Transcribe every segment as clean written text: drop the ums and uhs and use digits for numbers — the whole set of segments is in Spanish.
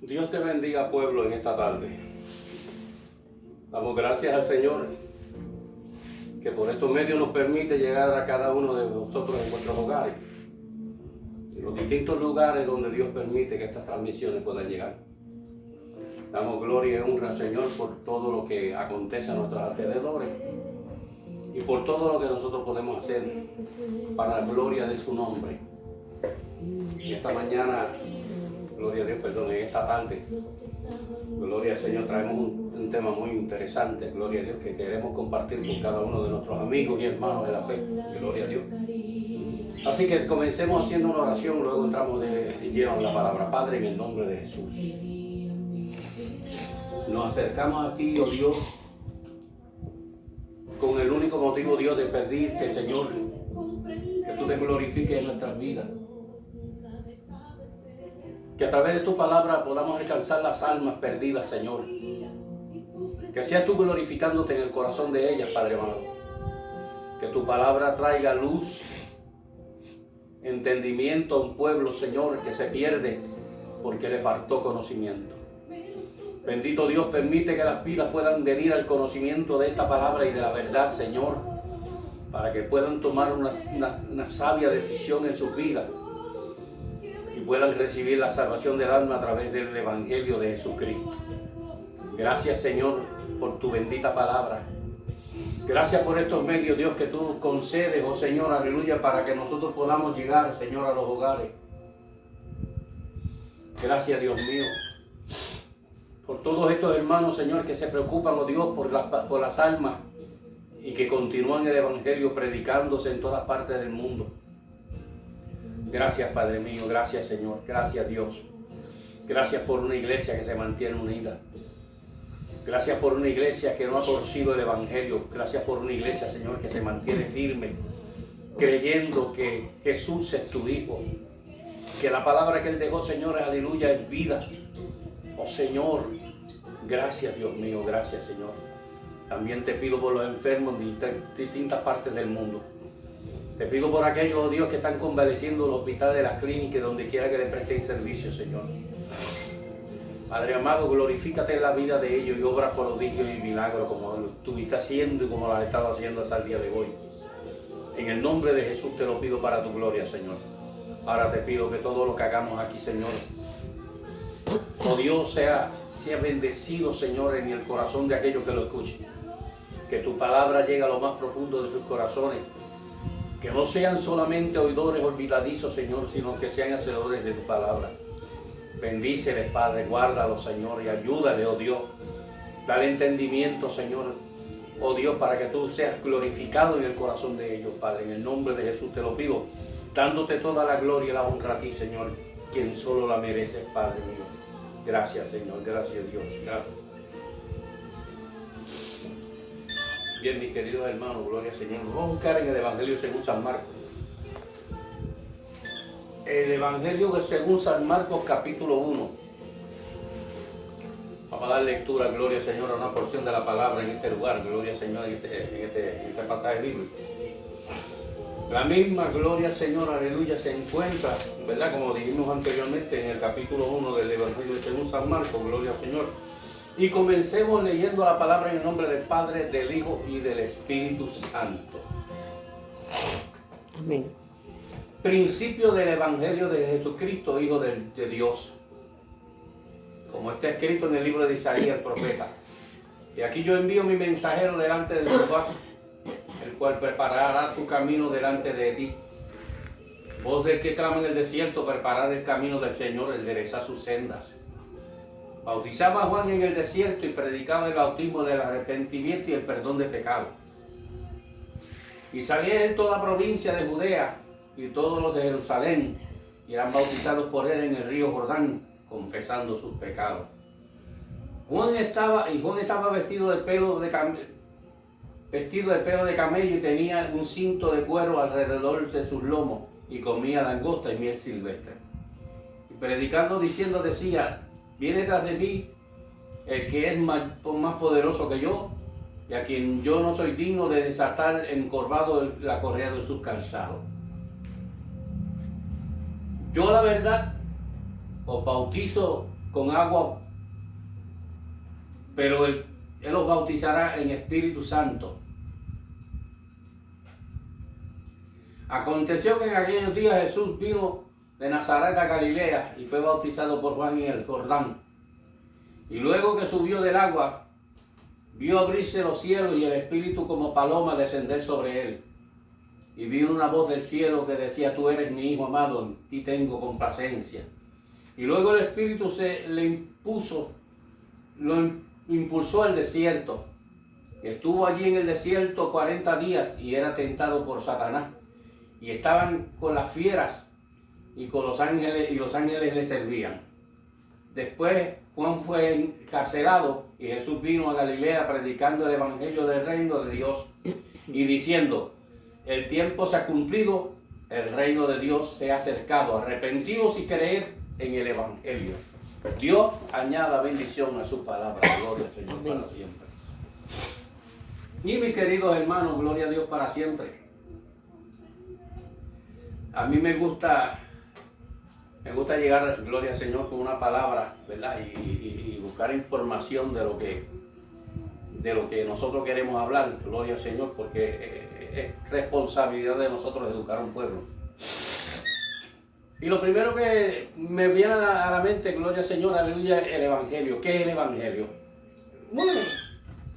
Dios te bendiga, pueblo, en esta tarde. Damos gracias al Señor que por estos medios nos permite llegar a cada uno de nosotros en nuestros hogares, en los distintos lugares donde Dios permite que estas transmisiones puedan llegar. Damos gloria y honra al Señor por todo lo que acontece a nuestros alrededores y por todo lo que nosotros podemos hacer para la gloria de su nombre. Y esta mañana, gloria a Dios, perdón, en esta tarde, gloria al Señor, traemos un tema muy interesante, gloria a Dios, que queremos compartir con cada uno de nuestros amigos y hermanos de la fe, gloria a Dios. Así que comencemos haciendo una oración, luego entramos de lleno en la palabra. Padre, en el nombre de Jesús, nos acercamos a ti, oh Dios, con el único motivo, Dios, de pedirte, Señor, que tú te glorifiques en nuestras vidas. Que a través de tu palabra podamos alcanzar las almas perdidas, Señor. Que seas tú glorificándote en el corazón de ellas, Padre amado. Que tu palabra traiga luz, entendimiento a un pueblo, Señor, que se pierde porque le faltó conocimiento. Bendito Dios, permite que las vidas puedan venir al conocimiento de esta palabra y de la verdad, Señor, para que puedan tomar una sabia decisión en sus vidas y puedan recibir la salvación del alma a través del Evangelio de Jesucristo. Gracias, Señor, por tu bendita palabra. Gracias por estos medios, Dios, que tú concedes, oh Señor, aleluya, para que nosotros podamos llegar, Señor, a los hogares. Gracias, Dios mío, por todos estos hermanos, Señor, que se preocupan, oh Dios, por las almas y que continúan el Evangelio predicándose en todas partes del mundo. Gracias, Padre mío, gracias, Señor, gracias, Dios. Gracias por una iglesia que se mantiene unida. Gracias por una iglesia que no ha torcido el Evangelio. Gracias por una iglesia, Señor, que se mantiene firme, creyendo que Jesús es tu Hijo, que la palabra que Él dejó, Señor, aleluya, es vida. Oh Señor, gracias, Dios mío, gracias, Señor. También te pido por los enfermos de distintas partes del mundo. Te pido por aquellos, oh Dios, que están convaleciendo en los hospitales, de las clínicas, donde quiera que le presten servicio, Señor. Padre amado, glorifícate en la vida de ellos y obra prodigios y milagros como lo estuviste haciendo y como lo has estado haciendo hasta el día de hoy. En el nombre de Jesús te lo pido para tu gloria, Señor. Ahora te pido que todo lo que hagamos aquí, Señor, oh Dios, sea bendecido, Señor, en el corazón de aquellos que lo escuchen. Que tu palabra llegue a lo más profundo de sus corazones. Que no sean solamente oidores olvidadizos, Señor, sino que sean hacedores de tu palabra. Bendíceles, Padre, guárdalos, Señor, y ayúdale, oh Dios. Dale entendimiento, Señor, oh Dios, para que tú seas glorificado en el corazón de ellos, Padre. En el nombre de Jesús te lo pido, dándote toda la gloria y la honra a ti, Señor, quien solo la mereces, Padre mío. Gracias, Señor, gracias, Dios, gracias. Bien, mis queridos hermanos, gloria al Señor. Vamos a buscar en el Evangelio según San Marcos. El Evangelio según San Marcos, capítulo 1. Vamos a dar lectura, gloria al Señor, a una porción de la palabra en este lugar, gloria al Señor, en este pasaje bíblico. La misma gloria al Señor, aleluya, se encuentra, ¿verdad? Como dijimos anteriormente, en el capítulo 1 del Evangelio según San Marcos, gloria al Señor. Y comencemos leyendo la palabra en el nombre del Padre, del Hijo y del Espíritu Santo. Amén. Principio del Evangelio de Jesucristo, Hijo de Dios. Como está escrito en el libro de Isaías, el profeta. Y aquí yo envío mi mensajero delante de tu paz, el cual preparará tu camino delante de ti. Voz del que clama en el desierto, preparad el camino del Señor, enderezad sus sendas. Bautizaba a Juan en el desierto y predicaba el bautismo del arrepentimiento y el perdón de pecados. Y salía en toda provincia de Judea y todos los de Jerusalén, y eran bautizados por él en el río Jordán, confesando sus pecados. Juan estaba vestido de pelo de camello y tenía un cinto de cuero alrededor de sus lomos, y comía langosta y miel silvestre. Y predicando diciendo decía: viene tras de mí el que es más poderoso que yo, y a quien yo no soy digno de desatar encorvado la correa de sus calzados. Yo la verdad os bautizo con agua, pero Él os bautizará en Espíritu Santo. Aconteció que en aquellos días Jesús vino de Nazaret a Galilea y fue bautizado por Juan en el Jordán. Y luego que subió del agua, vio abrirse los cielos y el Espíritu como paloma descender sobre él. Y vino una voz del cielo que decía: tú eres mi Hijo amado, en ti tengo complacencia. Y luego el Espíritu lo impulsó al desierto. Estuvo allí en el desierto 40 días y era tentado por Satanás. Y estaban con las fieras y con los ángeles, y los ángeles le servían. Después Juan fue encarcelado y Jesús vino a Galilea predicando el evangelio del reino de Dios y diciendo: el tiempo se ha cumplido, el reino de Dios se ha acercado, arrepentidos y creer en el evangelio. Dios añada bendición a su palabra. Gloria al Señor para siempre. Y mis queridos hermanos, gloria a Dios para siempre. A mí me gusta llegar, gloria al Señor, con una palabra, ¿verdad? Y buscar información de lo que nosotros queremos hablar, gloria al Señor, porque es responsabilidad de nosotros educar a un pueblo. Y lo primero que me viene a la mente, gloria al Señor, aleluya, el Evangelio. ¿Qué es el Evangelio? Bueno,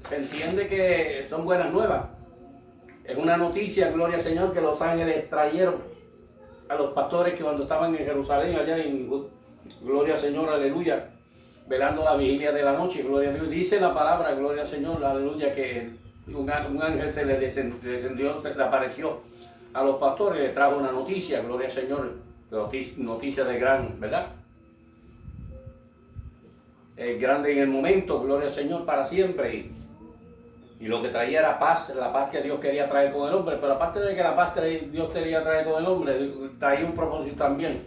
se entiende que son buenas nuevas. Es una noticia, gloria al Señor, que los ángeles trajeron a los pastores que cuando estaban en Jerusalén, allá en gloria al Señor, aleluya, velando la vigilia de la noche, gloria a Dios. Dice la palabra, gloria al Señor, aleluya, que un ángel se le descendió, se le apareció a los pastores y le trajo una noticia, gloria al Señor, noticia de gran, ¿verdad? Grande en el momento, gloria al Señor para siempre. Y lo que traía era paz, la paz que Dios quería traer con el hombre. Pero aparte de que la paz Dios quería traer con el hombre, traía un propósito también.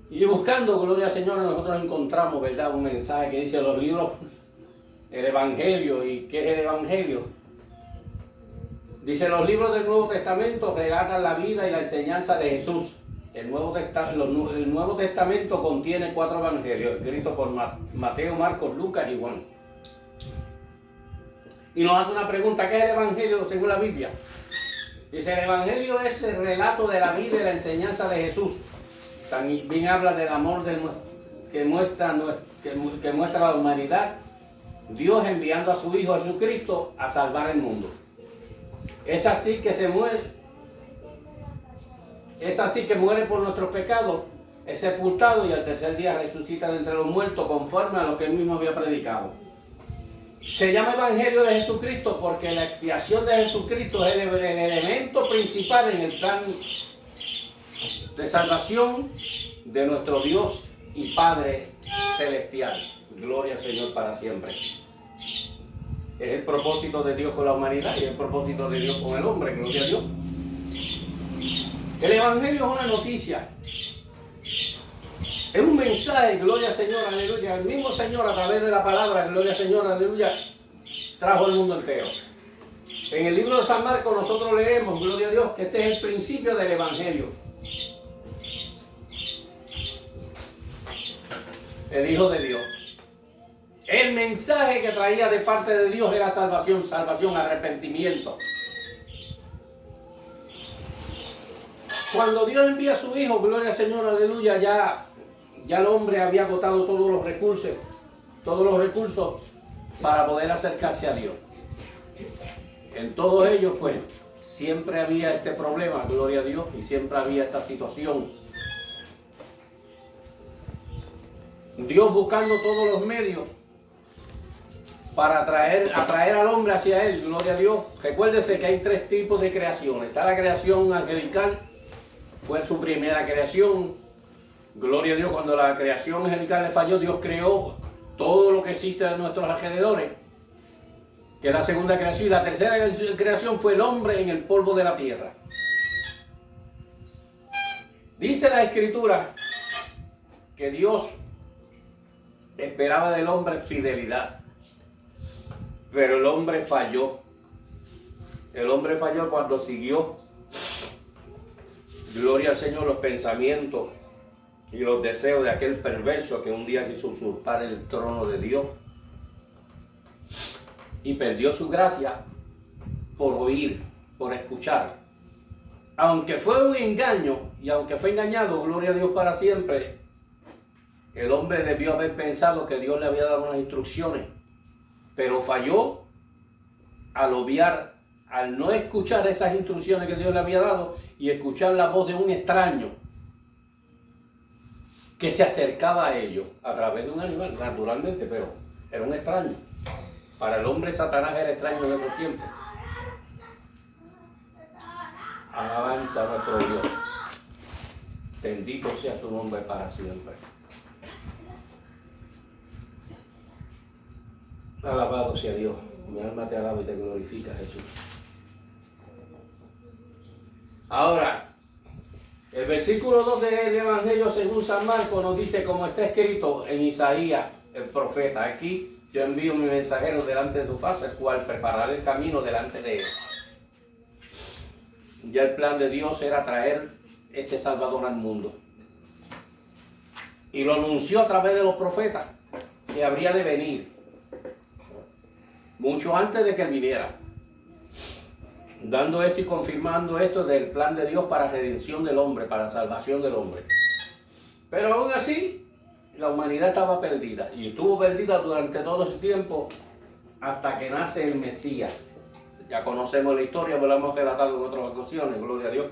Y buscando, gloria al Señor, nosotros encontramos, ¿verdad?, un mensaje que dice los libros, el Evangelio. ¿Y qué es el Evangelio? Dice: los libros del Nuevo Testamento relatan la vida y la enseñanza de Jesús. El Nuevo Testamento contiene 4 evangelios, escritos por Mateo, Marcos, Lucas y Juan. Y nos hace una pregunta: ¿qué es el Evangelio según la Biblia? Dice: el Evangelio es el relato de la vida y la enseñanza de Jesús. También habla del amor que muestra la humanidad, Dios enviando a su Hijo Jesucristo a salvar el mundo. Es así que muere por nuestros pecados, es sepultado y al tercer día resucita de entre los muertos, conforme a lo que él mismo había predicado. Se llama Evangelio de Jesucristo porque la expiación de Jesucristo es el elemento principal en el plan de salvación de nuestro Dios y Padre celestial. Gloria al Señor para siempre. Es el propósito de Dios con la humanidad y el propósito de Dios con el hombre. Gloria a Dios. El Evangelio es una noticia. Es un mensaje, gloria al Señor, aleluya. El mismo Señor, a través de la palabra, gloria al Señor, aleluya, trajo al mundo entero. En el libro de San Marcos nosotros leemos, gloria a Dios, que este es el principio del Evangelio. El Hijo de Dios. El mensaje que traía de parte de Dios era salvación, arrepentimiento. Cuando Dios envía a su Hijo, gloria al Señor, aleluya, ya el hombre había agotado todos los recursos para poder acercarse a Dios. En todos ellos, pues, siempre había este problema, gloria a Dios, y siempre había esta situación. Dios buscando todos los medios para atraer al hombre hacia Él, gloria a Dios. Recuérdese que hay 3 tipos de creación. Está la creación angelical, fue su primera creación. Gloria a Dios, cuando la creación angelical le falló, Dios creó todo lo que existe a nuestros alrededores, que es la segunda creación. Y la tercera creación fue el hombre en el polvo de la tierra. Dice la Escritura que Dios esperaba del hombre fidelidad, pero el hombre falló. El hombre falló cuando siguió Gloria al Señor, los pensamientos y los deseos de aquel perverso que un día quiso usurpar el trono de Dios y perdió su gracia por oír, por escuchar. Aunque fue un engaño y aunque fue engañado, gloria a Dios para siempre, el hombre debió haber pensado que Dios le había dado unas instrucciones, pero falló al obviar, al no escuchar esas instrucciones que Dios le había dado y escuchar la voz de un extraño que se acercaba a ellos a través de un animal, naturalmente, pero era un extraño. Para el hombre Satanás era extraño en otro tiempo. Alabanza a nuestro Dios. Bendito sea su nombre para siempre. Alabado sea Dios. Mi alma te alaba y te glorifica, Jesús. Ahora, el versículo 2 del Evangelio según San Marcos nos dice, como está escrito en Isaías, el profeta: aquí yo envío mi mensajero delante de su faz, el cual preparará el camino delante de él. Ya el plan de Dios era traer este Salvador al mundo. Y lo anunció a través de los profetas, que habría de venir mucho antes de que él viniera, dando esto y confirmando esto del plan de Dios para redención del hombre, para salvación del hombre. Pero aún así, la humanidad estaba perdida, y estuvo perdida durante todo ese tiempo hasta que nace el Mesías. Ya conocemos la historia, pues la hemos relatado en otras ocasiones, gloria a Dios,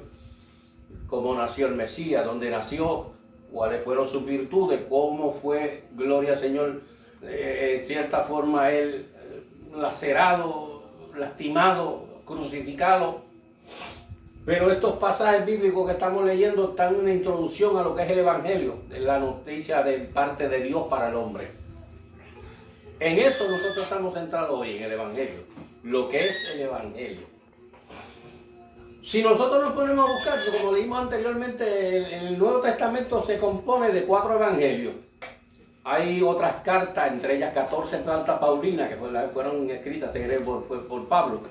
cómo nació el Mesías, dónde nació, cuáles fueron sus virtudes, cómo fue, gloria al Señor, en cierta forma él lacerado, lastimado, crucificado. Pero estos pasajes bíblicos que estamos leyendo están en una introducción a lo que es el Evangelio, la noticia de parte de Dios para el hombre. En eso nosotros estamos centrados hoy, en el Evangelio, lo que es el Evangelio. Si nosotros nos ponemos a buscar, como leímos anteriormente, el Nuevo Testamento se compone de 4 evangelios. Hay otras cartas, entre ellas 14 cartas paulinas que fueron escritas por Pablo.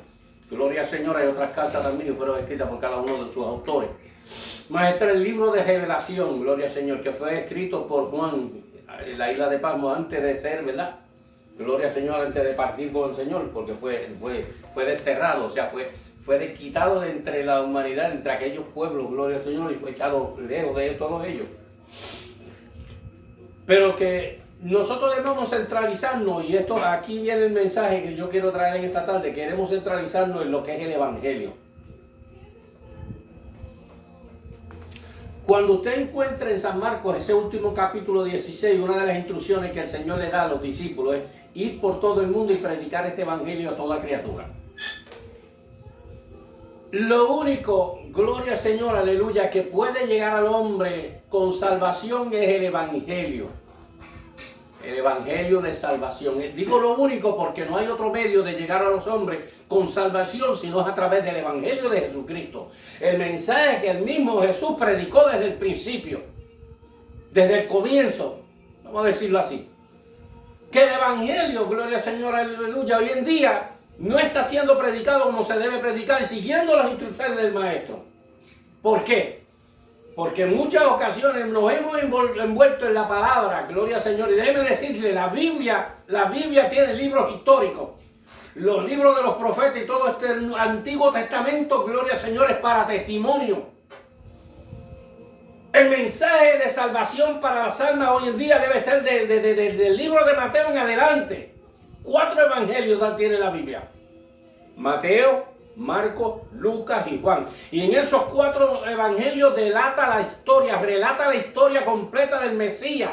Gloria al Señor, hay otras cartas también que fueron escritas por cada uno de sus autores. Más está el libro de Revelación, gloria al Señor, que fue escrito por Juan en la isla de Patmos antes de ser, ¿verdad? Gloria al Señor, antes de partir con el Señor, porque fue desterrado, o sea, fue desquitado de entre la humanidad, entre aquellos pueblos, gloria al Señor, y fue echado lejos de todos ellos. Pero que nosotros debemos centralizarnos, y esto aquí viene el mensaje que yo quiero traer en esta tarde. Queremos centralizarnos en lo que es el Evangelio. Cuando usted encuentre en San Marcos ese último capítulo 16, una de las instrucciones que el Señor le da a los discípulos es ir por todo el mundo y predicar este Evangelio a toda criatura. Lo único, gloria al Señor, aleluya, que puede llegar al hombre con salvación es el Evangelio. El Evangelio de salvación. Digo lo único porque no hay otro medio de llegar a los hombres con salvación sino es a través del Evangelio de Jesucristo. El mensaje que el mismo Jesús predicó desde el principio, desde el comienzo, vamos a decirlo así. Que el Evangelio, gloria al Señor, aleluya, hoy en día no está siendo predicado como se debe predicar, siguiendo las instrucciones del Maestro. ¿Por qué? Porque en muchas ocasiones nos hemos envuelto en la palabra, gloria al Señor. Y déjeme decirle, la Biblia tiene libros históricos. Los libros de los profetas y todo este Antiguo Testamento, gloria al Señor, es para testimonio. El mensaje de salvación para las almas hoy en día debe ser del libro de Mateo en adelante. 4 evangelios tiene la Biblia: Mateo, Marcos, Lucas y Juan. Y en esos 4 evangelios relata la historia completa del Mesías,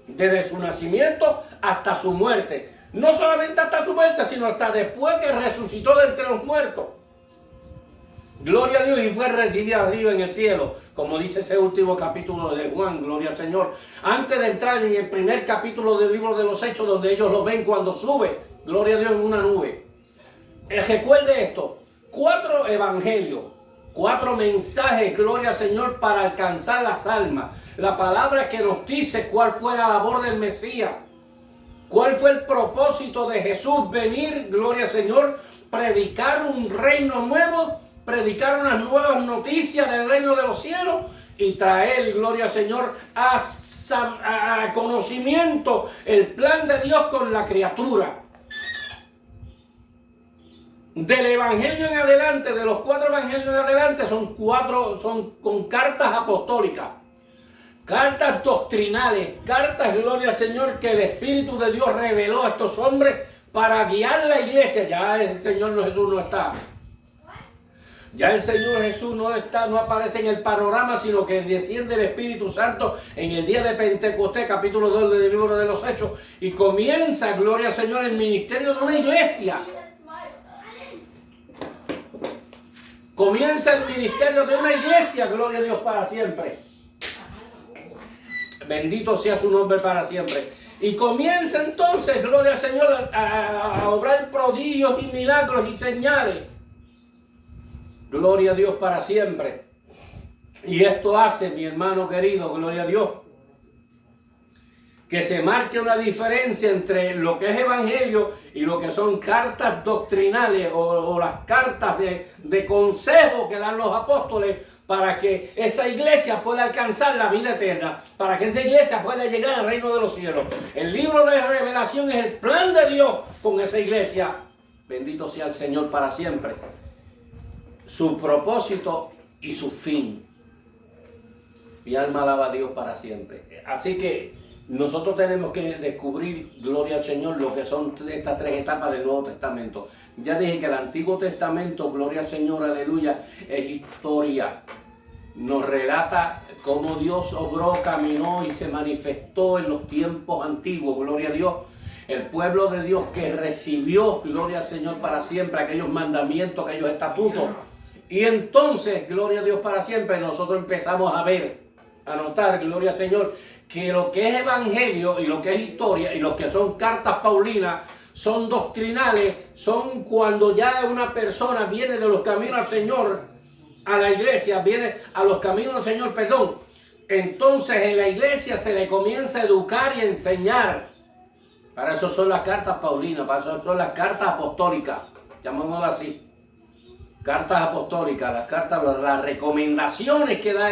desde su nacimiento hasta su muerte. No solamente hasta su muerte, sino hasta después que resucitó de entre los muertos. Gloria a Dios, y fue recibido arriba en el cielo, como dice ese último capítulo de Juan, gloria al Señor. Antes de entrar en el primer capítulo del libro de los Hechos, donde ellos lo ven cuando sube, gloria a Dios, en una nube. Recuerde esto: 4 evangelios, 4 mensajes, gloria al Señor, para alcanzar las almas. La palabra que nos dice cuál fue la labor del Mesías, cuál fue el propósito de Jesús: venir, gloria al Señor, predicar un reino nuevo predicar unas nuevas noticias del reino de los cielos y traer, gloria al Señor, a conocimiento el plan de Dios con la criatura. Del evangelio en adelante, de los 4 evangelios en adelante, son con cartas apostólicas, cartas doctrinales, cartas, gloria al Señor, que el Espíritu de Dios reveló a estos hombres para guiar la iglesia. Ya el Señor Jesús no está. Ya el Señor Jesús no aparece en el panorama, sino que desciende el Espíritu Santo en el día de Pentecostés, capítulo 2 del libro de los Hechos, y comienza, gloria al Señor, el ministerio de una iglesia. Comienza el ministerio de una iglesia, gloria a Dios para siempre. Bendito sea su nombre para siempre. Y comienza entonces, gloria al Señor, a obrar prodigios y milagros y señales. Gloria a Dios para siempre. Y esto hace, mi hermano querido, gloria a Dios, que se marque una diferencia entre lo que es evangelio y lo que son cartas doctrinales o las cartas de consejo que dan los apóstoles para que esa iglesia pueda alcanzar la vida eterna, para que esa iglesia pueda llegar al reino de los cielos. El libro de Revelación es el plan de Dios con esa iglesia. Bendito sea el Señor para siempre. Su propósito y su fin. Mi alma alaba a Dios para siempre. Así que nosotros tenemos que descubrir, gloria al Señor, lo que son estas 3 etapas del Nuevo Testamento. Ya dije que el Antiguo Testamento, gloria al Señor, aleluya, es historia. Nos relata cómo Dios obró, caminó y se manifestó en los tiempos antiguos, gloria a Dios. El pueblo de Dios que recibió, gloria al Señor para siempre, aquellos mandamientos, aquellos estatutos. Y entonces, gloria a Dios para siempre, nosotros empezamos a ver, a notar, gloria al Señor, que lo que es evangelio y lo que es historia y lo que son cartas paulinas son doctrinales, son cuando ya una persona viene de los caminos al Señor, a la iglesia, viene a los caminos al Señor, perdón. Entonces en la iglesia se le comienza a educar y a enseñar. Para eso son las cartas paulinas, para eso son las cartas apostólicas, llamémoslo así. Cartas apostólicas, las cartas, las recomendaciones que da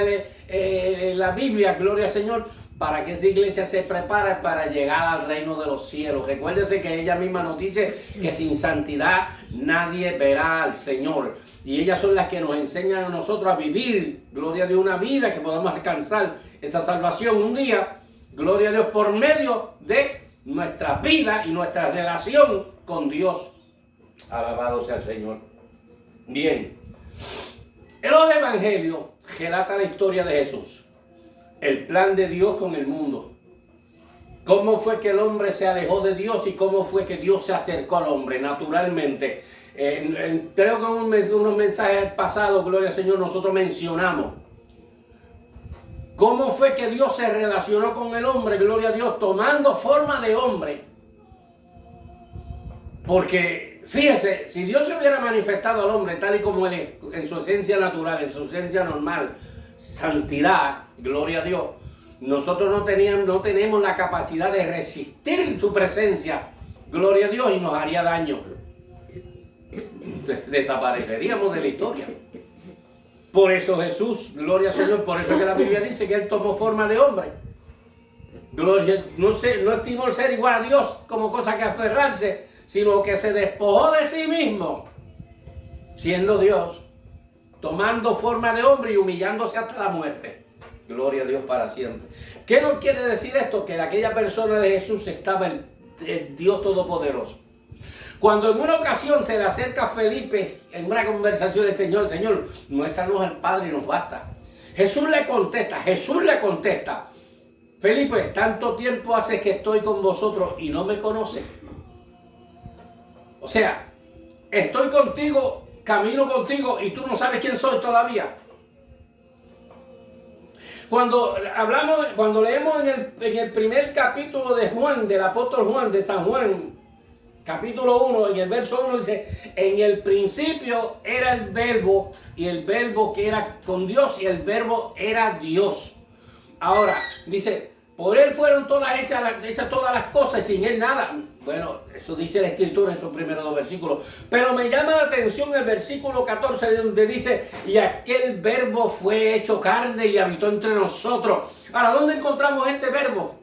la Biblia, gloria al Señor, para que esa iglesia se prepare para llegar al reino de los cielos. Recuérdese que ella misma nos dice que sin santidad nadie verá al Señor. Y ellas son las que nos enseñan a nosotros a vivir, gloria a Dios, una vida que podamos alcanzar esa salvación un día, gloria a Dios, por medio de nuestra vida y nuestra relación con Dios. Alabado sea el Señor. Bien, los evangelios relata la historia de Jesús, el plan de Dios con el mundo, cómo fue que el hombre se alejó de Dios y cómo fue que Dios se acercó al hombre naturalmente. Creo que en unos mensajes pasados, gloria al Señor, nosotros mencionamos cómo fue que Dios se relacionó con el hombre, gloria a Dios, tomando forma de hombre. Porque fíjese, si Dios se hubiera manifestado al hombre tal y como él es, en su esencia natural, en su esencia normal, santidad, gloria a Dios, nosotros no tenemos la capacidad de resistir su presencia, gloria a Dios, y nos haría daño. Desapareceríamos de la historia. Por eso Jesús, gloria al Señor, por eso que la Biblia dice que Él tomó forma de hombre. Gloria, no estimó el ser igual a Dios como cosa que aferrarse, sino que se despojó de sí mismo, siendo Dios, tomando forma de hombre y humillándose hasta la muerte. Gloria a Dios para siempre. ¿Qué nos quiere decir esto? Que en aquella persona de Jesús estaba el Dios Todopoderoso. Cuando en una ocasión se le acerca a Felipe en una conversación el Señor, muéstranos al Padre y nos basta. Jesús le contesta, Felipe, tanto tiempo hace que estoy con vosotros y no me conoces. O sea, estoy contigo, camino contigo y tú no sabes quién soy todavía. Cuando leemos en el primer capítulo de Juan, del apóstol Juan, de San Juan, capítulo 1, en el verso 1 dice, en el principio era el verbo, y el verbo que era con Dios, y el verbo era Dios. Ahora, dice, Por él fueron todas hechas todas las cosas y sin él nada. Bueno, eso dice la Escritura en sus primeros 2 versículos. Pero me llama la atención el versículo 14 donde dice, y aquel verbo fue hecho carne y habitó entre nosotros. Ahora, ¿dónde encontramos este verbo?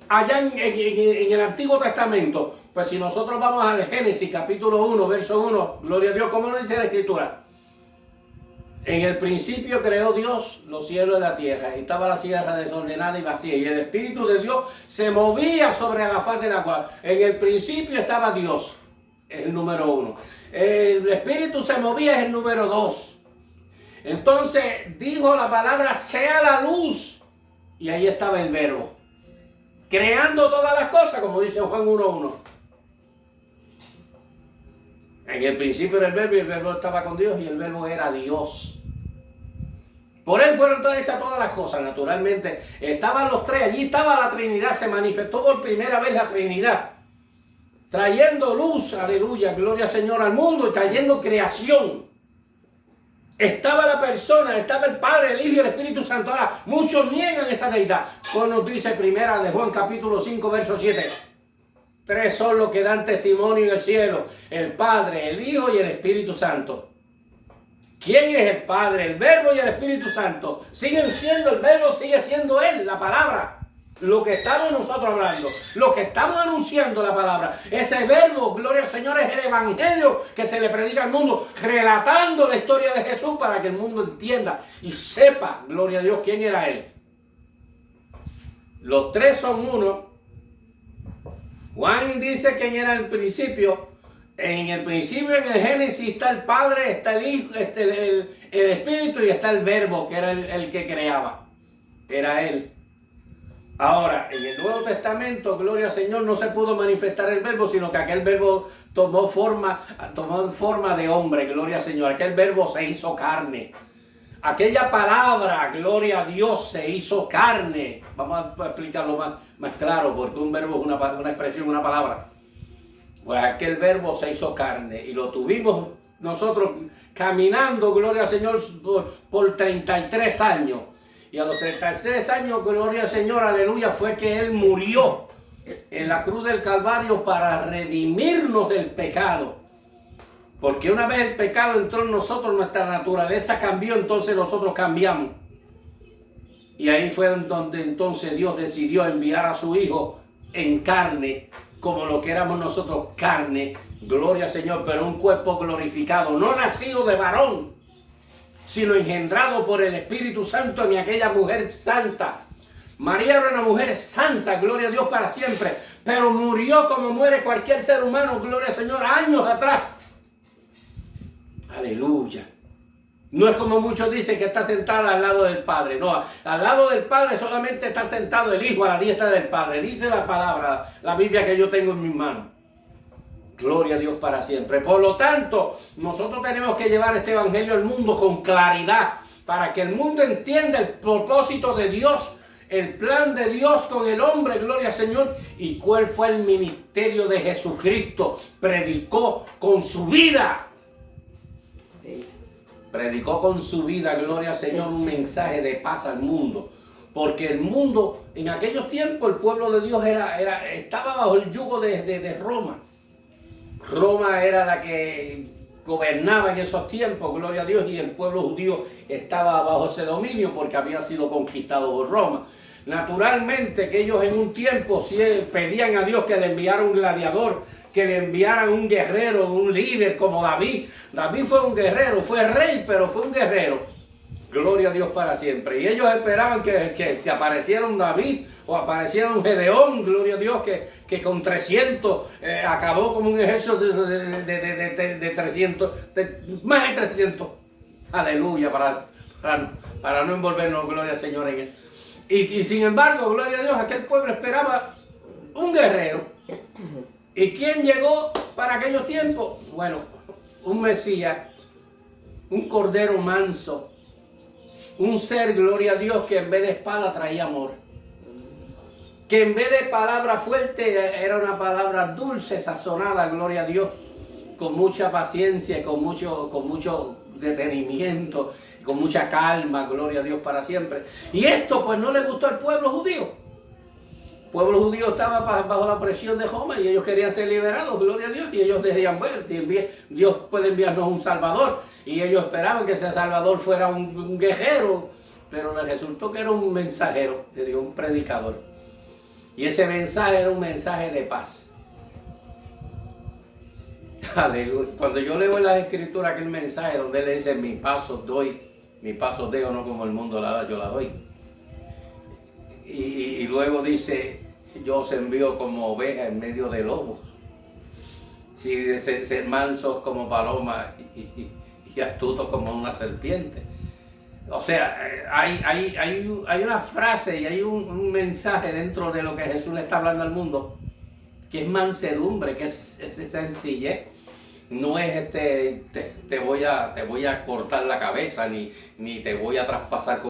Allá en el Antiguo Testamento. Pues si nosotros vamos al Génesis capítulo 1, verso 1, gloria a Dios, ¿cómo nos dice la Escritura? En el principio creó Dios los cielos y la tierra, y estaba la tierra desordenada y vacía, y el Espíritu de Dios se movía sobre la faz del agua. En el principio estaba Dios, es el número 1. El Espíritu se movía, es el número 2. Entonces dijo la palabra, sea la luz, y ahí estaba el verbo, creando todas las cosas, como dice Juan 1:1. En el principio era el verbo y el verbo estaba con Dios y el verbo era Dios. Por él fueron hechas todas las cosas, naturalmente. Estaban los tres, allí estaba la Trinidad, se manifestó por primera vez la Trinidad. Trayendo luz, aleluya, gloria al Señor, al mundo y trayendo creación. Estaba la persona, estaba el Padre, el Hijo y el Espíritu Santo. Ahora, muchos niegan esa deidad. Como nos dice primera de Juan capítulo 5, verso 7. 3 son los que dan testimonio en el cielo: el Padre, el Hijo y el Espíritu Santo. ¿Quién es el Padre, el Verbo y el Espíritu Santo? Siguen siendo el Verbo, sigue siendo Él, la palabra. Lo que estamos nosotros hablando, lo que estamos anunciando la palabra. Ese Verbo, gloria al Señor, es el Evangelio que se le predica al mundo, relatando la historia de Jesús para que el mundo entienda y sepa, gloria a Dios, quién era Él. Los tres son uno. Juan dice quién era el principio. En el principio, en el Génesis, está el Padre, está el Hijo, está el Espíritu y está el Verbo, que era el que creaba. Era Él. Ahora, en el Nuevo Testamento, gloria al Señor, no se pudo manifestar el Verbo, sino que aquel Verbo tomó forma de hombre, gloria al Señor. Aquel Verbo se hizo carne. Aquella palabra, gloria a Dios, se hizo carne. Vamos a explicarlo más claro, porque un verbo es una expresión, una palabra. Pues aquel verbo se hizo carne y lo tuvimos nosotros caminando, gloria al Señor, por 33 años. Y a los 33 años, gloria al Señor, aleluya, fue que Él murió en la cruz del Calvario para redimirnos del pecado. Porque una vez el pecado entró en nosotros, nuestra naturaleza cambió, entonces nosotros cambiamos. Y ahí fue donde entonces Dios decidió enviar a su Hijo en carne, como lo que éramos nosotros, carne, gloria al Señor, pero un cuerpo glorificado, no nacido de varón, sino engendrado por el Espíritu Santo en aquella mujer santa. María era una mujer santa, gloria a Dios para siempre, pero murió como muere cualquier ser humano, gloria al Señor, años atrás. Aleluya. No es como muchos dicen que está sentada al lado del Padre. No, al lado del Padre solamente está sentado el Hijo a la diestra del Padre. Dice la palabra, la Biblia que yo tengo en mis manos. Gloria a Dios para siempre. Por lo tanto, nosotros tenemos que llevar este evangelio al mundo con claridad, para que el mundo entienda el propósito de Dios, el plan de Dios con el hombre, gloria al Señor, y cuál fue el ministerio de Jesucristo. Predicó con su vida. Predicó con su vida, gloria al Señor, un mensaje de paz al mundo. Porque el mundo, en aquellos tiempos, el pueblo de Dios estaba bajo el yugo de Roma. Roma era la que gobernaba en esos tiempos, gloria a Dios, y el pueblo judío estaba bajo ese dominio porque había sido conquistado por Roma. Naturalmente que ellos en un tiempo sí pedían a Dios que le enviara un gladiador, que le enviaran un guerrero, un líder como David. David fue un guerrero, fue rey, pero fue un guerrero. Gloria a Dios para siempre. Y ellos esperaban que apareciera un David o apareciera un Gedeón, gloria a Dios, que con 300 acabó como un ejército de 300, más de 300. Aleluya, para no envolvernos, gloria al Señor en él. Y sin embargo, gloria a Dios, aquel pueblo esperaba un guerrero. ¿Y quién llegó para aquellos tiempos? Bueno, un Mesías, un cordero manso, un ser, gloria a Dios, que en vez de espada traía amor. Que en vez de palabra fuerte era una palabra dulce, sazonada, gloria a Dios, con mucha paciencia, con mucho detenimiento, con mucha calma, gloria a Dios para siempre. Y esto pues no le gustó al pueblo judío. El pueblo judío estaba bajo la presión de Roma y ellos querían ser liberados, gloria a Dios, y ellos decían, bueno, Dios puede enviarnos un Salvador, y ellos esperaban que ese Salvador fuera un guerrero, pero les resultó que era un mensajero, un predicador, y ese mensaje era un mensaje de paz. Aleluya. Cuando yo leo en las escrituras aquel mensaje donde él dice, mi paso doy, mi paso dejo, no como el mundo la da, yo la doy. Y luego dice, yo os envío como ovejas en medio de lobos. Si ser mansos como palomas y astutos como una serpiente. O sea, hay una frase y hay un mensaje dentro de lo que Jesús le está hablando al mundo, que es mansedumbre, que es sencillez. No es te voy a cortar la cabeza, ni te voy a traspasar con